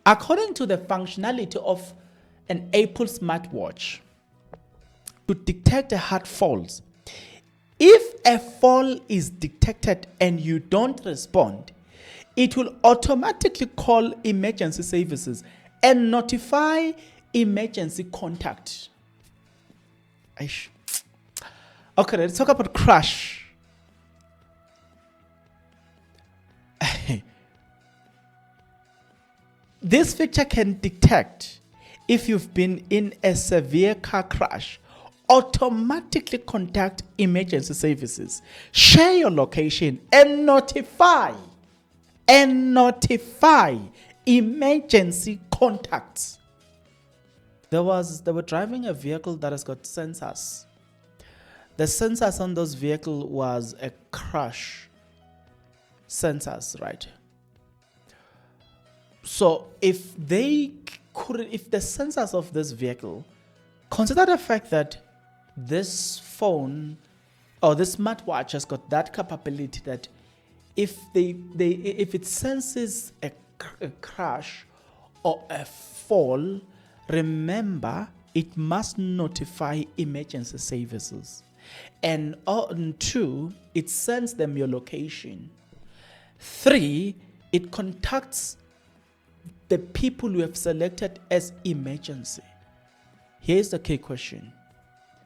According to the functionality of an Apple smartwatch, to detect a hard falls, if a fall is detected and you don't respond, it will automatically call emergency services and notify emergency contact. Okay, let's talk about crash. This feature can detect if you've been in a severe car crash, automatically contact emergency services, share your location, and notify emergency contacts. They were driving a vehicle that has got sensors. The sensors on those vehicle was a crash sensors, right? So if the sensors of this vehicle, consider the fact that this phone or this smartwatch has got that capability that if it senses a crash or a fall, remember it must notify emergency services. And on 2, it sends them your location. 3, it contacts the people you have selected as emergency. Here's the key question.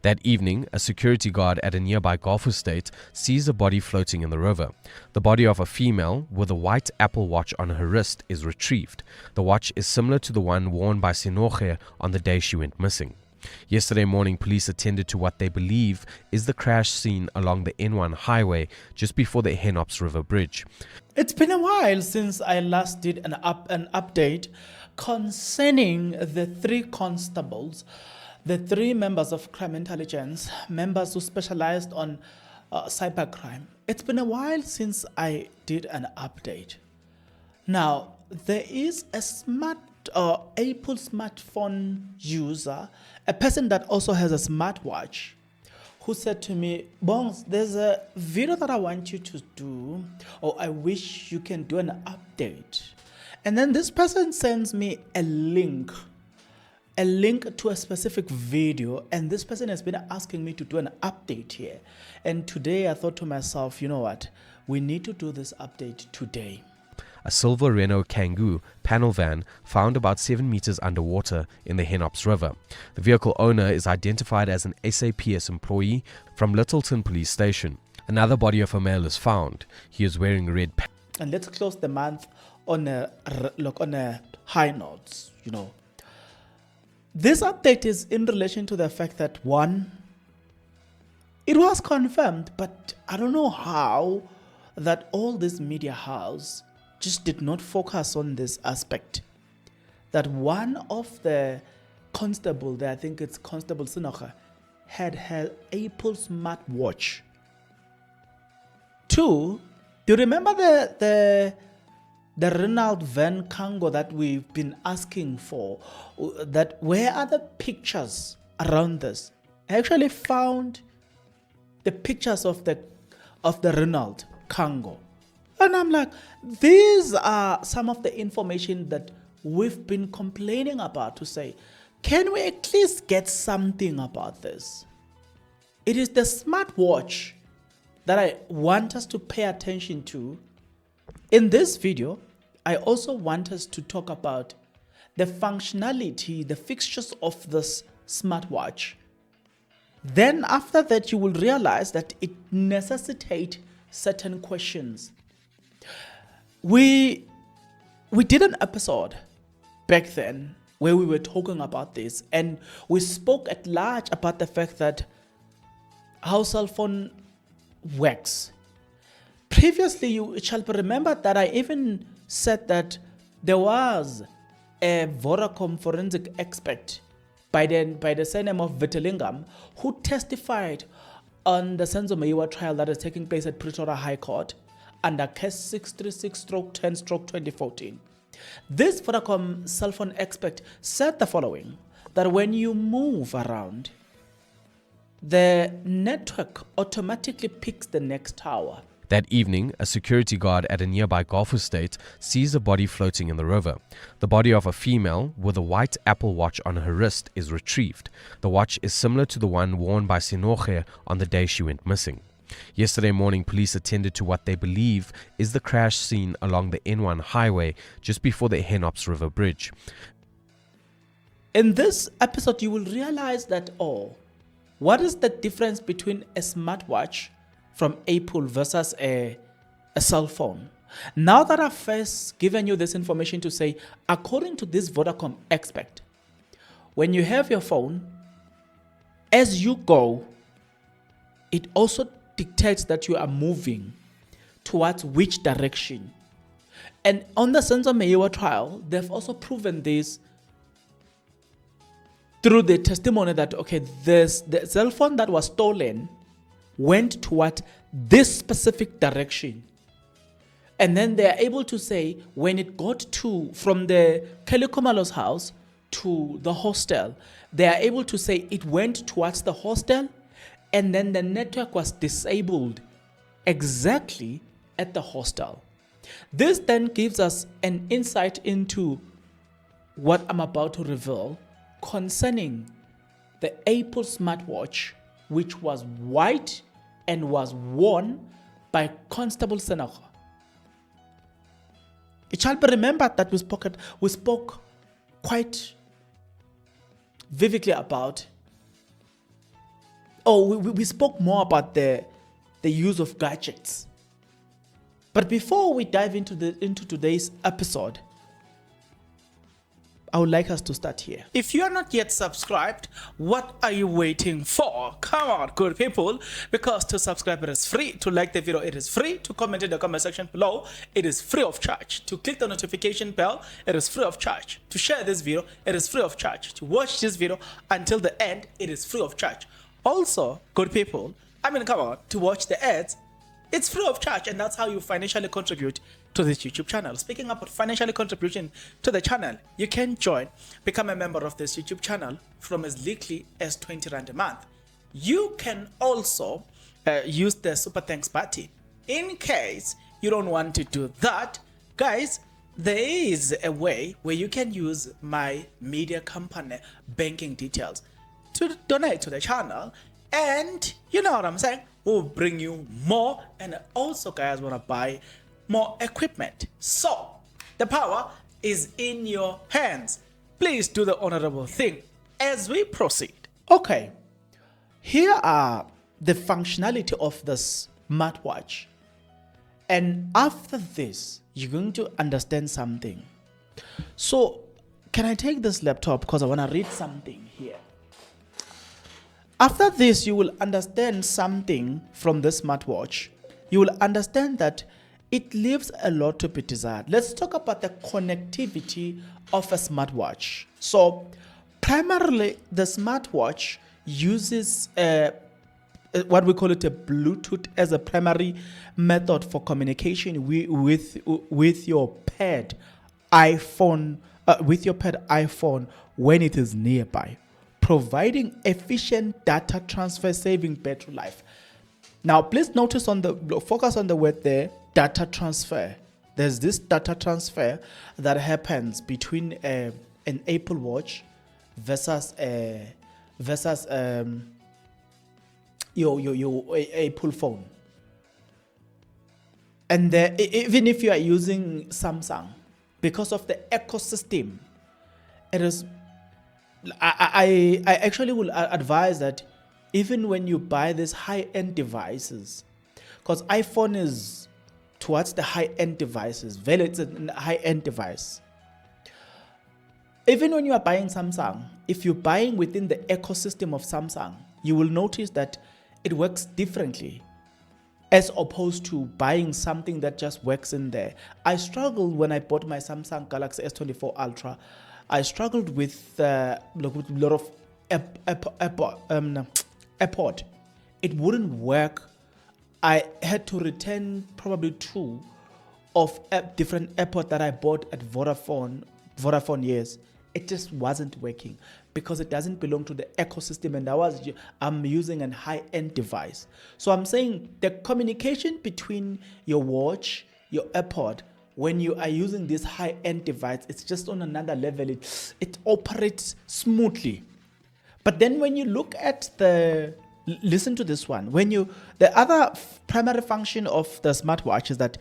That evening, a security guard at a nearby golf estate sees a body floating in the river. The body of a female with a white Apple Watch on her wrist is retrieved. The watch is similar to the one worn by Sinoche on the day she went missing. Yesterday morning, police attended to what they believe is the crash scene along the N1 highway just before the Henops River Bridge. It's been a while since I last did an update concerning the 3 constables, the 3 members of crime intelligence, members who specialized on cybercrime. It's been a while since I did an update. Now, there is a Apple smartphone user, a person that also has a smartwatch, who said to me, Bongs, there's a video that I want you to do, or I wish you can do an update. And then this person sends me a link to a specific video, and this person has been asking me to do an update here. And today I thought to myself, you know what, we need to do this update today. A silver Renault Kangoo panel van found about 7 meters underwater in the Henops River. The vehicle owner is identified as an SAPS employee from Littleton Police Station. Another body of a male is found. He is wearing red pants. And let's close the month on a high note, This update is in relation to the fact that 1, it was confirmed, but I don't know how that all this media house just did not focus on this aspect. That one of the constable, I think it's Constable Sinoche, had her Apple smartwatch. 2, do you remember the Renault van Kango that we've been asking for? That where are the pictures around this? I actually found the pictures of the Renault Kango. And I'm like, these are some of the information that we've been complaining about, to say, can we at least get something about this? It is the smartwatch that I want us to pay attention to. In this video, I also want us to talk about the functionality, the fixtures of this smartwatch. Then after that, you will realize that it necessitates certain questions. We did an episode back then where we were talking about this, and we spoke at large about the fact that how cell phone works. Previously, you shall remember that I even said that there was a Vodacom forensic expert by the surname of Vitellingam who testified on the Senzo Mayiwa trial that is taking place at Pretoria High Court under case 636/10/2014. This Vodacom cell phone expert said the following, that when you move around, the network automatically picks the next tower. That evening, a security guard at a nearby golf estate sees a body floating in the river. The body of a female with a white Apple Watch on her wrist is retrieved. The watch is similar to the one worn by Sinoche on the day she went missing. Yesterday morning, police attended to what they believe is the crash scene along the N1 highway just before the Henops River Bridge. In this episode, you will realize that, what is the difference between a smartwatch from Apple versus a cell phone? Now that I've first given you this information to say, according to this Vodacom expert, when you have your phone, as you go, it also dictates that you are moving towards which direction. And on the Sensor Mayowa trial, they've also proven this through the testimony that, the cell phone that was stolen went toward this specific direction. And then they are able to say when it got from the Kelly Komalo's house to the hostel, they are able to say it went towards the hostel and then the network was disabled exactly at the hostel. This then gives us an insight into what I'm about to reveal concerning the Apple smartwatch, which was white and was worn by Constable Senakho. It shall be remembered that we spoke quite vividly about, we spoke more about the use of gadgets. But before we dive into today's episode, I would like us to start here. If you are not yet subscribed, what are you waiting for? Come on, good people, because to subscribe it is free, to like the video it is free, to comment in the comment section below it is free of charge, to click the notification bell it is free of charge, to share this video it is free of charge, to watch this video until the end it is free of charge. Also, good people, come on, to watch the ads it's free of charge, and that's how you financially contribute to this YouTube channel. Speaking about financially contribution to the channel, you can become a member of this YouTube channel from as little as 20 Rand a month. You can also use the Super Thanks button. In case you don't want to do that, guys, there is a way where you can use my media company banking details to donate to the channel, and you know what I'm saying, we'll bring you more, and also guys want to buy more equipment. So the power is in your hands. Please do the honorable thing as we proceed. Okay, here are the functionality of this smartwatch, and after this you're going to understand something. So can I take this laptop because I want to read something here. After this, you will understand something from the smartwatch. You will understand that it leaves a lot to be desired. Let's talk about the connectivity of a smartwatch. So, primarily, the smartwatch uses what we call it a Bluetooth as a primary method for communication with your pad iPhone, when it is nearby, providing efficient data transfer, saving battery life. Now, please focus on the word there, data transfer. There's this data transfer that happens between an Apple Watch versus your Apple phone. And even if you are using Samsung, because of the ecosystem, it is. I actually will advise that even when you buy these high-end devices, because iPhone is towards the high-end devices, it's a high-end device. Even when you are buying Samsung, if you're buying within the ecosystem of Samsung, you will notice that it works differently as opposed to buying something that just works in there. I struggled when I bought my Samsung Galaxy S24 Ultra. I struggled with a lot of AirPod. It wouldn't work. I had to return probably 2 of different AirPods that I bought at Vodafone years. it just wasn't working because it doesn't belong to the ecosystem, and I'm using a high-end device. So I'm saying the communication between your watch, your AirPod, when you are using this high-end device, it's just on another level. It operates smoothly. But then when you look at listen to this one. The other primary function of the smartwatch is that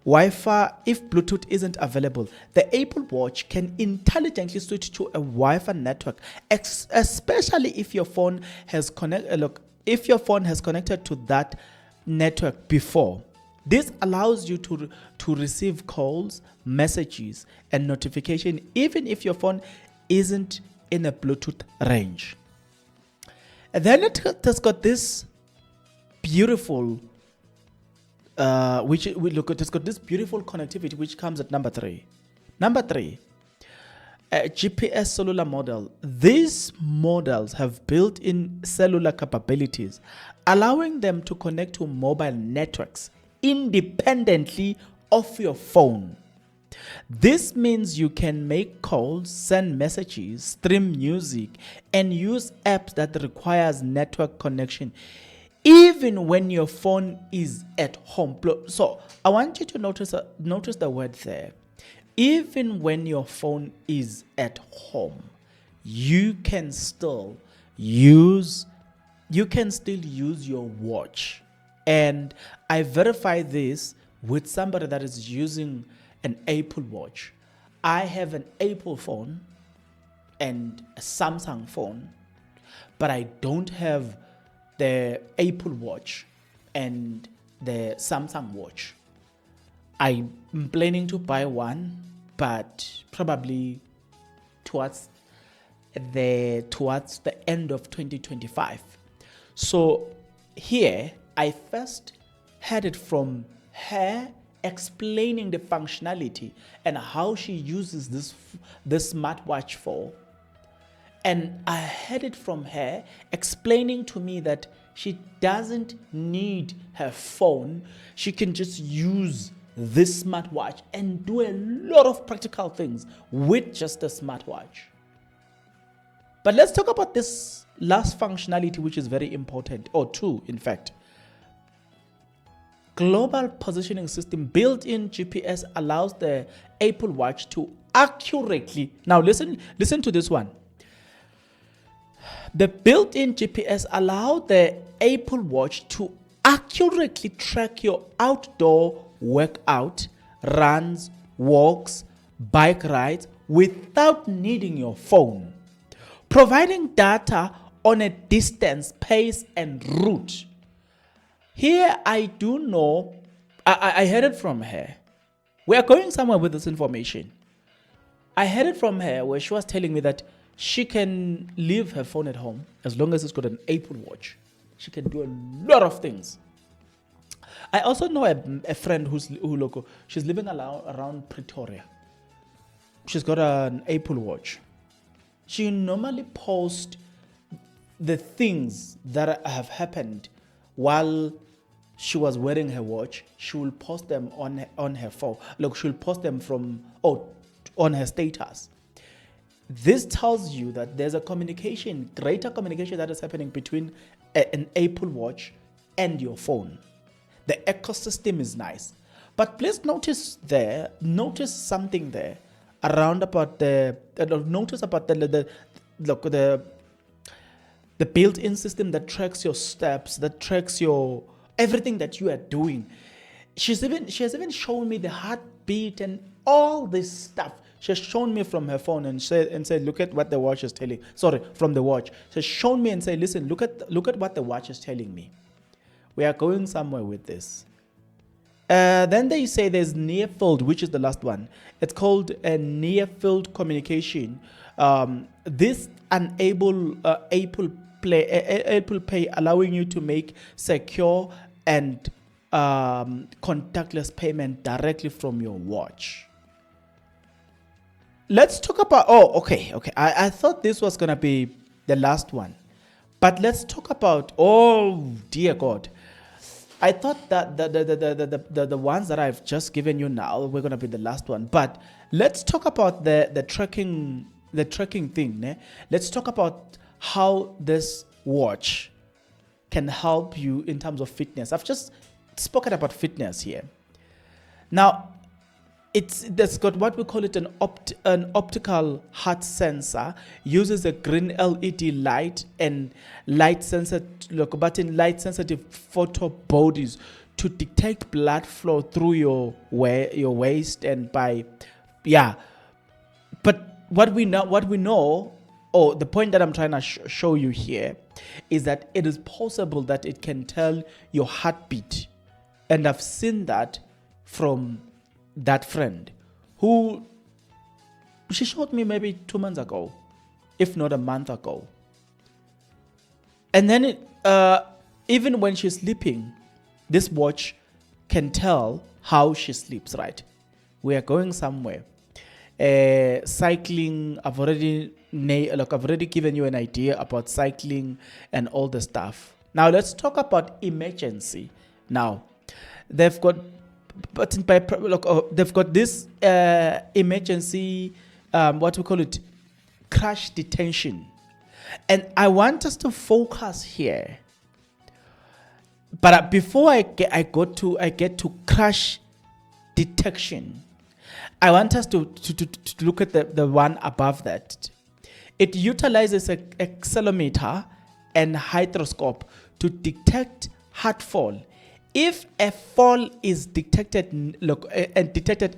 Wi-Fi, if Bluetooth isn't available, the Apple Watch can intelligently switch to a Wi-Fi network, especially if your phone has connected to that network before. This allows you to receive calls, messages, and notification even if your phone isn't in a Bluetooth range. And then it has got this beautiful it's got this beautiful connectivity, which comes at number 3. Number 3, a GPS cellular model. These models have built-in cellular capabilities, allowing them to connect to mobile networks independently of your phone. This means you can make calls, send messages, stream music, and use apps that requires network connection even when your phone is at home. So I want you to notice the word there. Even when your phone is at home, you can still use your watch. And I verify this with somebody that is using an Apple Watch. I have an Apple phone and a Samsung phone, but I don't have the Apple Watch and the Samsung Watch. I'm planning to buy one, but probably towards the end of 2025. So here I first heard it from her explaining the functionality and how she uses this smartwatch for. And I heard it from her explaining to me that she doesn't need her phone. She can just use this smartwatch and do a lot of practical things with just a smartwatch. But let's talk about this last functionality, which is very important, or two, in fact. Global positioning system. Built-in GPS allows the Apple Watch to accurately, now listen to this one. The built-in GPS allows the Apple Watch to accurately track your outdoor workout, runs, walks, bike rides without needing your phone, providing data on a distance, pace, and route. Here I do know, I heard it from her. We are going somewhere with this information. I heard it from her where she was telling me that she can leave her phone at home as long as it's got an Apple Watch. She can do a lot of things. I also know a friend who's local. She's living around Pretoria. She's got an Apple Watch. She normally posts the things that have happened while she was wearing her watch. She will post them on her phone. Look, she'll post them on her status. This tells you that there's a greater communication that is happening between an Apple Watch and your phone. The ecosystem is nice. But please notice something there around about the built-in system that tracks your steps, that tracks your everything that you are doing. She has even shown me the heartbeat and all this stuff. She has shown me from her phone and said, look at what the watch is telling. Sorry, from the watch. She has shown me and said, listen, look at what the watch is telling me. We are going somewhere with this. Then they say there's near field, which is the last one. It's called a near field communication. This enables Apple Pay, allowing you to make secure and contactless payment directly from your watch. Let's talk about, okay. I thought this was going to be the last one. But let's talk about, oh dear God. I thought that the ones that I've just given you now were going to be the last one. But let's talk about the tracking the tracking thing, ne? Let's talk about how this watch can help you in terms of fitness. I've just spoken about fitness here. Now, that's got what we call it an optical heart sensor, uses a green LED light and light sensitive photo bodies to detect blood flow through your waist and by, yeah. But what we know, or the point that I'm trying to show you here, is that it is possible that it can tell your heartbeat, and I've seen that from that friend who she showed me maybe 2 months ago, if not a month ago. And then even when she's sleeping, this watch can tell how she sleeps, right? We are going somewhere. Cycling, I've already given you an idea about cycling and all the stuff. Now let's talk about emergency. Now, they've got this emergency, what we call it, crash detection. And I want us to focus here. But before I get to crash detection, I want us to look at the one above that. It utilizes an accelerometer and hydroscope to detect heart fall. If a fall is detected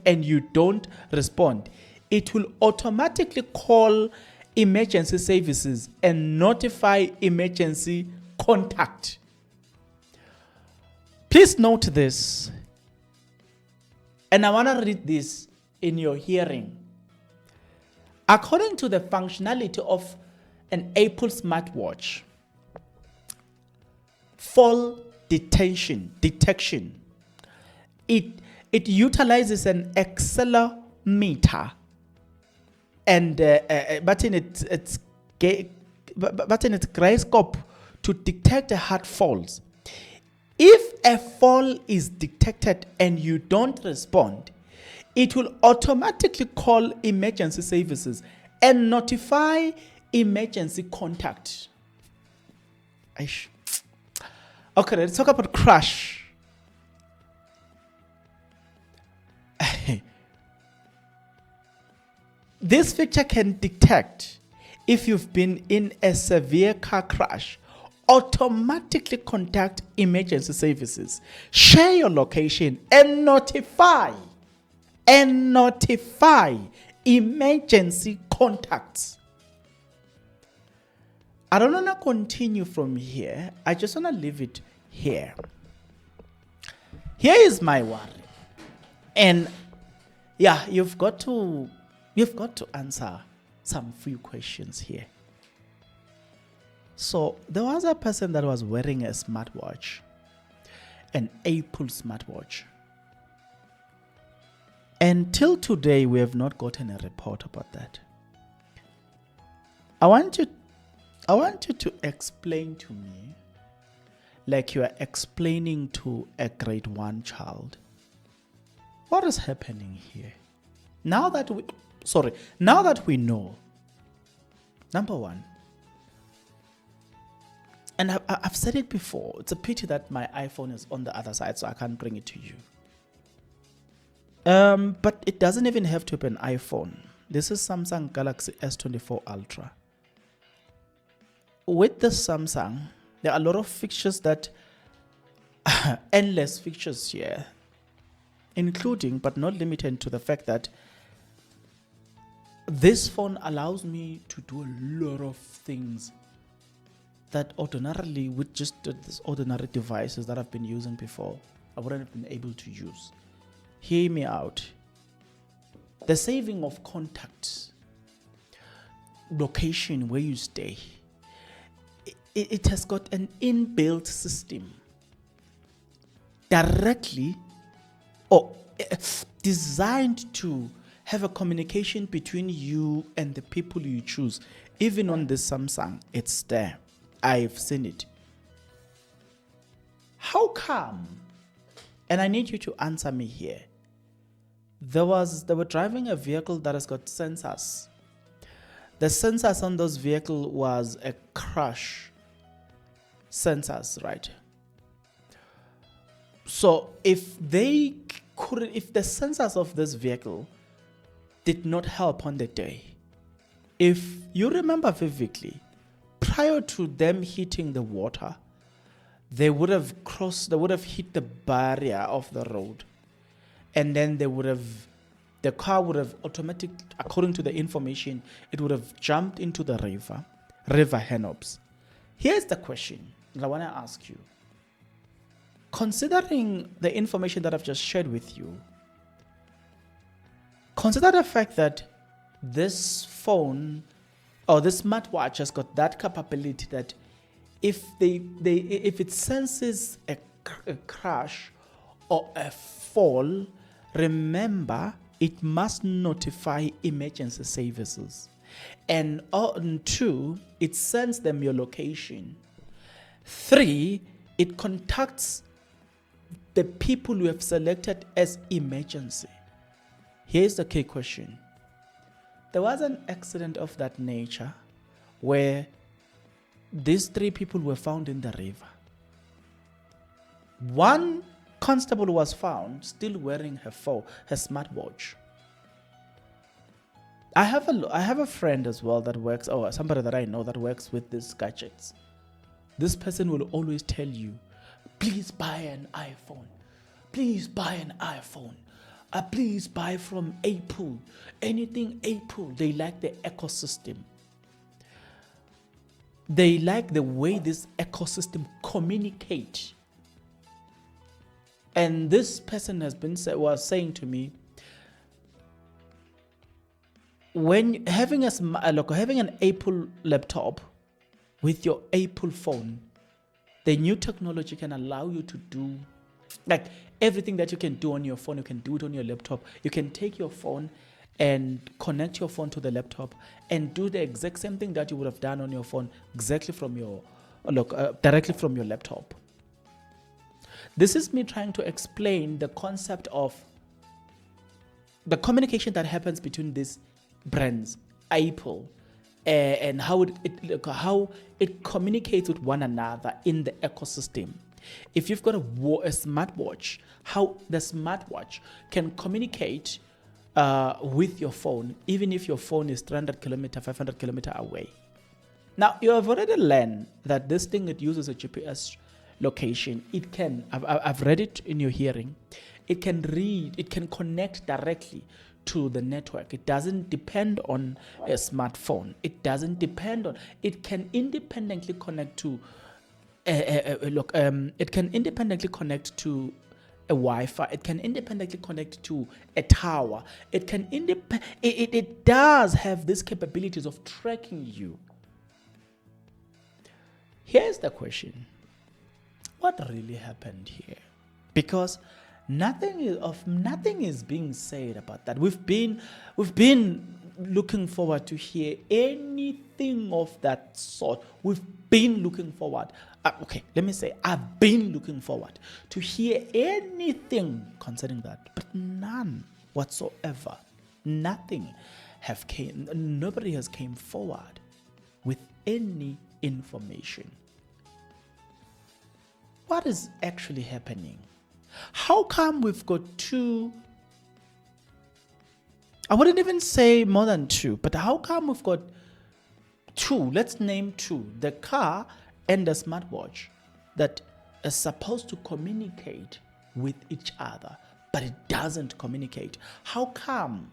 and you don't respond, it will automatically call emergency services and notify emergency contact. Please note this, and I want to read this in your hearing. According to the functionality of an Apple Smartwatch, fall detection, it utilizes an accelerometer and button its gyroscope to detect the heart falls. If a fall is detected and you don't respond, it will automatically call emergency services and notify emergency contact. Okay, let's talk about crash. This feature can detect if you've been in a severe car crash, automatically contact emergency services, share your location, and notify emergency contacts. I don't want to continue from here. I just want to leave it here. Here is my worry. And yeah, you've got to answer some few questions here. So there was a person that was wearing a smartwatch, an Apple smartwatch. Until today, we have not gotten a report about that. I want you to explain to me, like you are explaining to a grade 1 child, what is happening here. Now that we know, number one, and I've said it before, it's a pity that my iPhone is on the other side, so I can't bring it to you. But it doesn't even have to be an iPhone. This is Samsung Galaxy S24 Ultra. With the Samsung, there are a lot of features that, endless features here, including but not limited to the fact that this phone allows me to do a lot of things that ordinarily with just these ordinary devices that I've been using before, I wouldn't have been able to use. Hear me out. The saving of contacts, location where you stay, it has got an inbuilt system directly or designed to have a communication between you and the people you choose. Even on the Samsung, it's there. I've seen it. How come? And I need you to answer me here. They were driving a vehicle that has got sensors The sensors on those vehicle was a crash sensors, right? So if the sensors of this vehicle did not help on the day, if you remember vividly, prior to them hitting the water, they would have hit the barrier of the road, and then the car would have automatically, according to the information, it would have jumped into the river Henops. Here's the question that I want to ask you. Considering the information that I've just shared with you, consider the fact that this phone or this smartwatch has got that capability that if it senses a crash or a fall, remember it must notify emergency services. And on 2, it sends them your location. 3, it contacts the people you have selected as emergency. Here's the key question. There was an accident of that nature where these 3 people were found in the river. One constable was found still wearing her smartwatch. I have a friend as well that works, or somebody that I know that works with these gadgets. This person will always tell you, please buy an iPhone. Please buy an iPhone. Please buy from Apple. Anything Apple. They like the ecosystem. They like the way this ecosystem communicates. And this person was saying to me, when having an Apple laptop with your Apple phone, the new technology can allow you to do like everything that you can do on your phone, you can do it on your laptop. You can take your phone and connect your phone to the laptop and do the exact same thing that you would have done on your phone exactly from your directly from your laptop. This is me trying to explain the concept of the communication that happens between these brands, Apple, and how it communicates with one another in the ecosystem. If you've got a smartwatch, how the smartwatch can communicate with your phone, even if your phone is 300 kilometer, 500 kilometer away. Now, you have already learned that this thing, it uses a GPS location. It can, I've read it in your hearing, it can connect directly to the network. It doesn't depend on a smartphone. It can independently connect to it can independently connect to a Wi-Fi. It can independently connect to a tower. It does have these capabilities of tracking you. Here's the question. What really happened here? Because nothing is being said about that. We've been looking forward to hear anything of that sort. We've been looking forward. I've been looking forward to hear anything concerning that, but none whatsoever. Nobody has came forward with any information. What is actually happening? How come we've got 2? I wouldn't even say more than 2, but how come we've got 2? Let's name 2. The car and the smartwatch that is supposed to communicate with each other, but it doesn't communicate. How come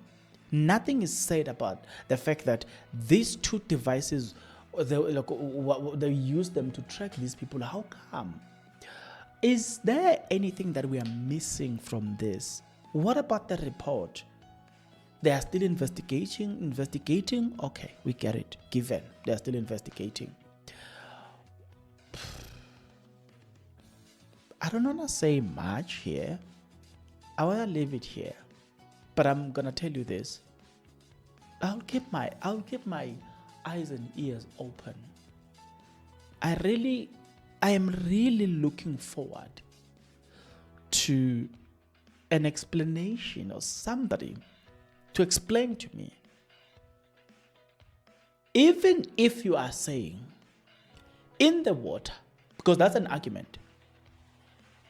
nothing is said about the fact that these 2 devices, they use them to track these people? How come? Is there anything that we are missing from this? What about the report? They are still investigating. Okay, we get it. Given they are still investigating. I don't want to say much here. I want to leave it here. But I'm going to tell you this. I'll keep my eyes and ears open. I am really looking forward to an explanation or somebody to explain to me Even if you are saying in the water, because that's an argument,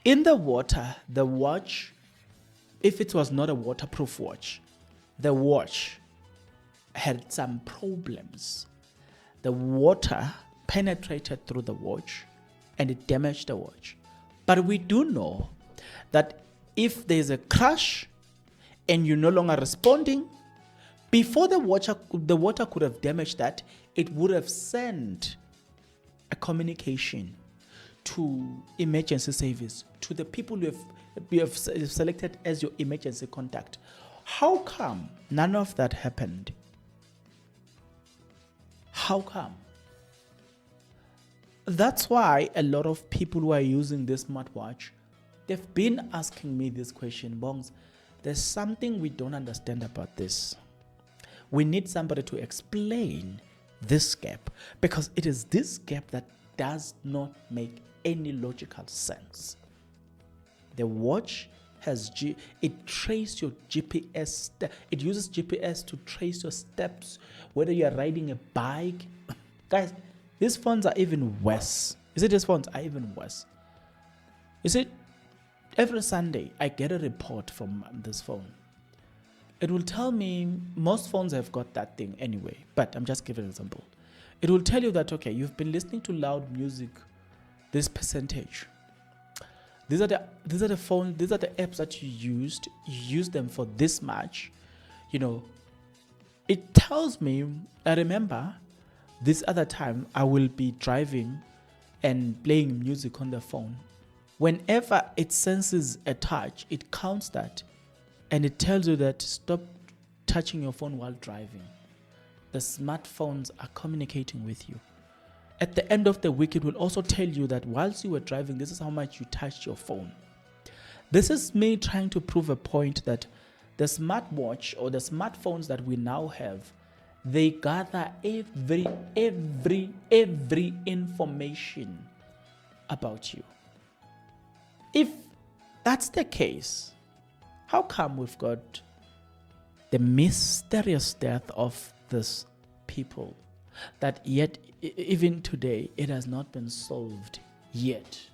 in the water, the watch, if it was not a waterproof watch, the watch had some problems. The water penetrated through the watch and it damaged the watch. But we do know that if there's a crash and you're no longer responding, before the water could have damaged that, it would have sent a communication to emergency service, to the people you have selected as your emergency contact. How come none of that happened? How come? That's why a lot of people who are using this smartwatch, they've been asking me this question, Bongs, there's something we don't understand about this. We need somebody to explain this gap, because it is this gap that does not make any logical sense. The watch has it traces your GPS. It uses GPS to trace your steps, whether you are riding a bike. Guys, these phones are even worse. You see, these phones are even worse. You see, every Sunday I get a report from this phone. It will tell me, most phones have got that thing anyway, but I'm just giving an example. It will tell you that, okay, you've been listening to loud music, this percentage. These are the apps that you used. You use them for this much. You know, it tells me, I remember this other time I will be driving and playing music on the phone. Whenever it senses a touch, it counts that and it tells you that stop touching your phone while driving. The smartphones are communicating with you. At the end of the week, it will also tell you that whilst you were driving, this is how much you touched your phone. This is me trying to prove a point that the smartwatch or the smartphones that we now have, they gather every information about you. If that's the case, how come we've got the mysterious death of these people that yet even today it has not been solved yet?